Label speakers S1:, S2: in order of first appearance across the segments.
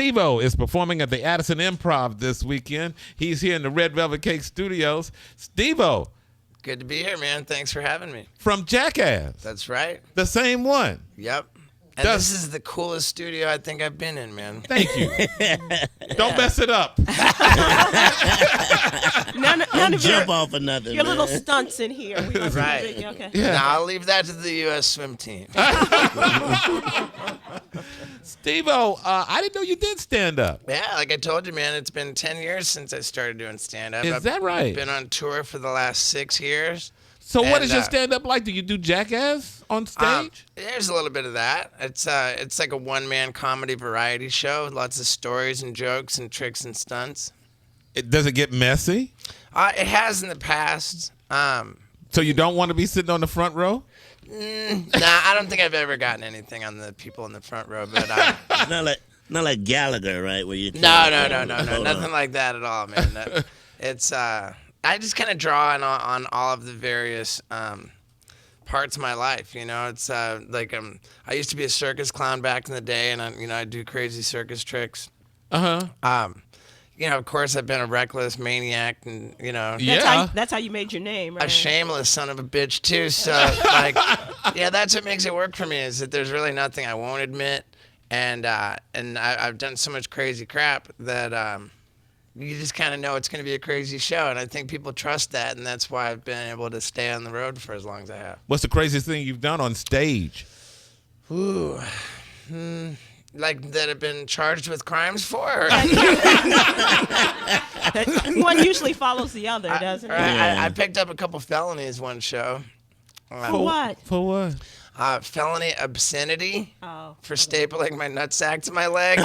S1: Steve-O is performing at the Addison Improv this weekend. He's here in the Red Velvet Cake Studios. Steve-O.
S2: Good to be here, man. Thanks for having me.
S1: From Jackass.
S2: That's right.
S1: The same one.
S2: Yep. And this is the coolest studio I think I've been in, man.
S1: Thank you. Don't mess it up.
S3: None of
S4: jump off of nothing.
S3: Your
S4: man.
S3: little stunts in here.
S2: Right.
S3: Okay.
S1: Yeah.
S2: Now, I'll leave that to the U.S. swim team.
S1: Steve-O, I didn't know you did stand up.
S2: Yeah, like I told you, man, it's been 10 years since I started doing stand-up.
S1: Is that right?
S2: I've been on tour for the last 6 years.
S1: So what is your stand-up like? Do you do Jackass on stage?
S2: There's a little bit of that. It's like a one-man comedy variety show. Lots of stories and jokes and tricks and stunts.
S1: Does it get messy?
S2: It has in the past.
S1: So you don't want to be sitting on the front row?
S2: Nah, I don't think I've ever gotten anything on the people in the front row. But
S4: It's not like Gallagher, right? Where you
S2: no, nothing like that at all, man. It's I just kind of draw on all of the various parts of my life. You know, it's like I used to be a circus clown back in the day, and I do crazy circus tricks. You know, of course, I've been a reckless maniac, and
S3: That's how you made your name, right?
S2: a shameless son of a bitch too. So like, yeah, that's what makes it work for me, is that there's really nothing I won't admit, and I've done so much crazy crap that you just kind of know it's going to be a crazy show, and I think people trust that, and that's why I've been able to stay on the road for as long as I have.
S1: What's the craziest thing you've done on stage?
S2: Ooh. Like that have been charged with crimes for?
S3: One usually follows the other, doesn't it?
S2: I picked up a couple felonies one show.
S3: For what?
S1: For what?
S2: Felony obscenity
S3: Oh.
S2: for stapling my nutsack to my leg.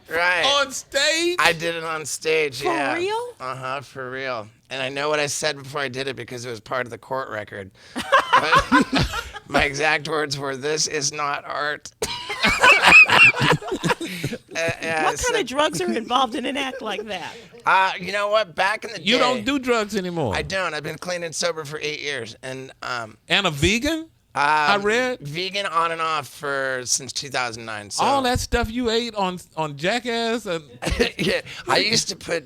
S2: Right.
S1: On stage?
S2: I did it on stage,
S3: For
S2: yeah.
S3: real?
S2: Uh-huh, for real. And I know what I said before I did it because it was part of the court record. But my exact words were, "This is not art."
S3: What kind of drugs are involved in an act like that?
S2: You know what? Back in the day...
S1: You don't do drugs anymore?
S2: I don't. I've been clean and sober for 8 years. And
S1: a vegan? I read?
S2: Vegan on and off since 2009. So.
S1: All that stuff you ate on Jackass? And
S2: Yeah, I used to put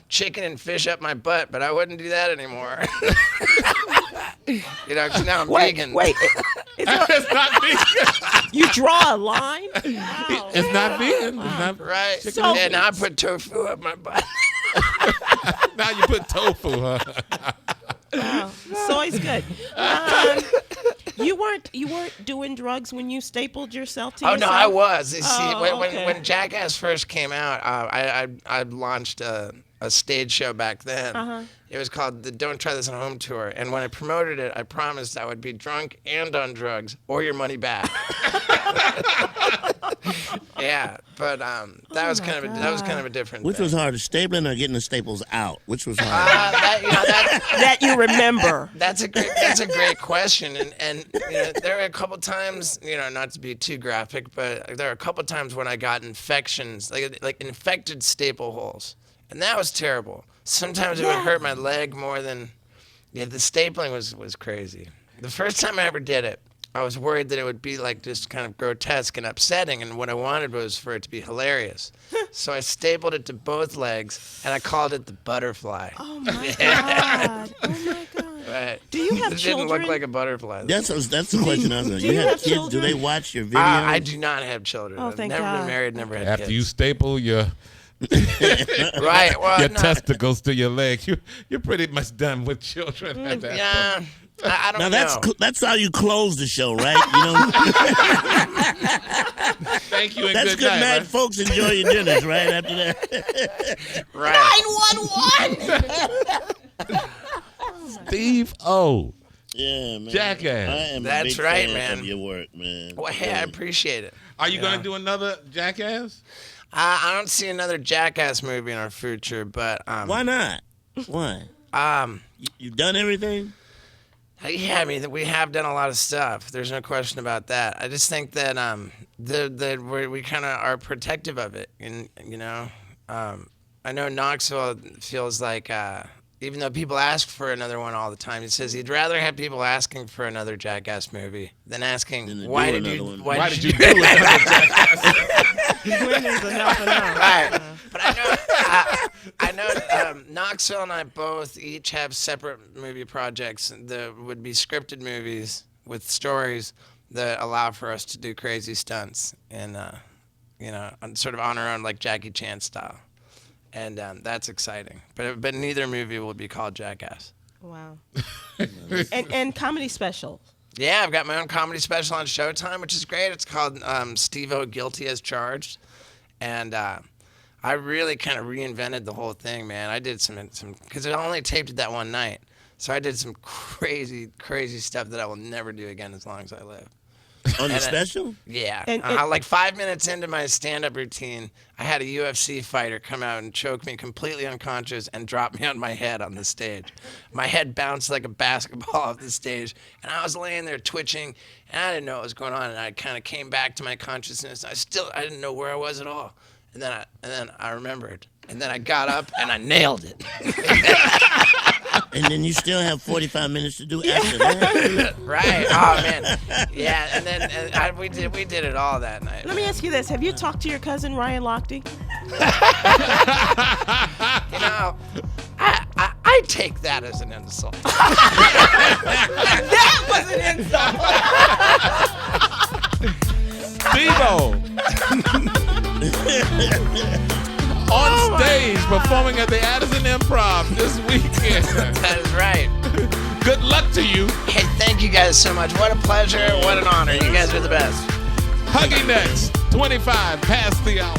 S2: chicken and fish up my butt, but I wouldn't do that anymore. Because now I'm vegan.
S3: Wait.
S1: it's not vegan.
S3: You draw a line? Wow.
S1: It's not vegan. It's not
S2: Right.
S3: So-
S2: And now I put tofu up my butt.
S1: Now you put tofu, huh?
S3: Wow. Soy's good. You weren't doing drugs when you stapled yourself to
S2: Oh,
S3: yourself?
S2: no, I was. You see,
S3: Oh, okay.
S2: when Jackass first came out, I launched a stage show back then.
S3: Uh-huh.
S2: It was called the Don't Try This at Home Tour. And when I promoted it, I promised I would be drunk and on drugs or your money back. Yeah, but that was kind of a different
S4: Which
S2: thing.
S4: was harder, stapling or getting the staples out? Which was harder?
S3: That you remember.
S2: That's a great question, and there were a couple times, not to be too graphic, but there were a couple times when I got infections, like infected staple holes, and that was terrible. Sometimes it would hurt my leg more than, the stapling was crazy. The first time I ever did it, I was worried that it would be like just kind of grotesque and upsetting, and what I wanted was for it to be hilarious. So I stapled it to both legs, and I called it the butterfly.
S3: Oh my God. Oh my God.
S2: Right.
S3: Do you have
S2: It
S3: children?
S2: didn't look like a butterfly.
S4: That's the question I was going.
S3: Do you have
S4: kids?
S3: children?
S4: Do they watch your videos?
S2: I do not have children.
S3: Oh,
S2: I've
S3: thank
S2: never
S3: God.
S2: been married, never had
S1: After
S2: kids.
S1: you staple your
S2: Right. Well,
S1: your
S2: no,
S1: testicles to your legs, you're pretty much done with children at that
S2: yeah.
S1: point.
S2: I don't
S4: Now
S2: know.
S4: that's how you close the show, right? You know,
S1: Thank you and
S4: that's
S1: good
S4: good.
S1: night.
S4: Mad
S1: man.
S4: folks enjoy your dinners, right? After that,
S2: Right.
S3: 911.
S1: Steve-O.
S4: yeah, man.
S1: Jackass.
S4: I am
S2: That's
S4: a big
S2: right,
S4: fan
S2: man.
S4: of your work, man.
S2: Well, hey, I appreciate it.
S1: Are you going to do another Jackass?
S2: I don't see another Jackass movie in our future, but
S4: Why not? Why? You've done everything.
S2: Yeah, I mean, we have done a lot of stuff. There's no question about that. I just think that we kind of are protective of it, and I know Knoxville feels like even though people ask for another one all the time, he says he'd rather have people asking for another Jackass movie than asking why did you do
S1: another Jackass?
S3: When is enough enough?
S2: Right. But I know Knoxville and I both each have separate movie projects that would be scripted movies with stories that allow for us to do crazy stunts and sort of on our own, like Jackie Chan style. And that's exciting. But neither movie will be called Jackass.
S3: Wow. and comedy special.
S2: Yeah, I've got my own comedy special on Showtime, which is great. It's called Steve-O Guilty as Charged. And I really kind of reinvented the whole thing, man. I did some because I only taped it that one night. So I did some crazy, crazy stuff that I will never do again as long as I live.
S4: On the special?
S2: Yeah.
S3: And
S2: like 5 minutes into my stand-up routine, I had a UFC fighter come out and choke me completely unconscious and drop me on my head on the stage. My head bounced like a basketball off the stage, and I was laying there twitching, and I didn't know what was going on, and I kind of came back to my consciousness. I didn't know where I was at all. And then I remembered, and then I got up and I nailed it.
S4: And then you still have 45 minutes to do after that.
S2: Right. Oh man. Yeah. And then we did it all that night.
S3: Let me ask you this: have you talked to your cousin Ryan Lochte?
S2: You know, I take that as an insult.
S3: That was an
S1: Steve-O. On stage performing at the Addison Improv this weekend.
S2: That is right.
S1: Good luck to you.
S2: Hey, thank you guys so much. What a pleasure. What an honor. You guys are the best.
S1: Huggy next. 25 past the hour.